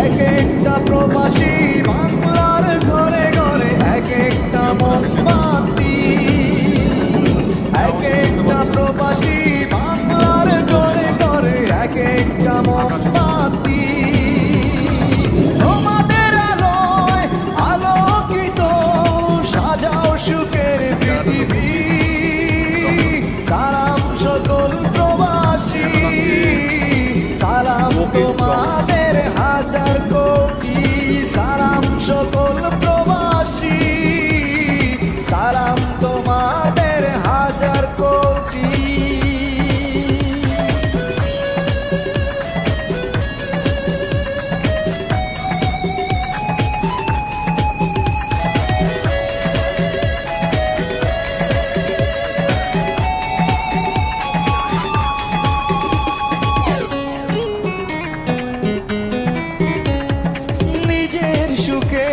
এক একটা প্রবাসী বাংলার ঘরে ঘরে এক একটা মোমবাতি, এক একটা প্রবাসী বাংলার ঘরে ঘরে এক একটা মোমবাতি। তোমাদের আলোয় আলোকিত সাজাও সুখের পৃথিবী। সালাম সকল প্রবাসী, সালাম তোমাদের হাজার কোটি। সালাম সকল প্রবাসী, সালাম তোমাদের হাজার কোটি। নিজের সুখে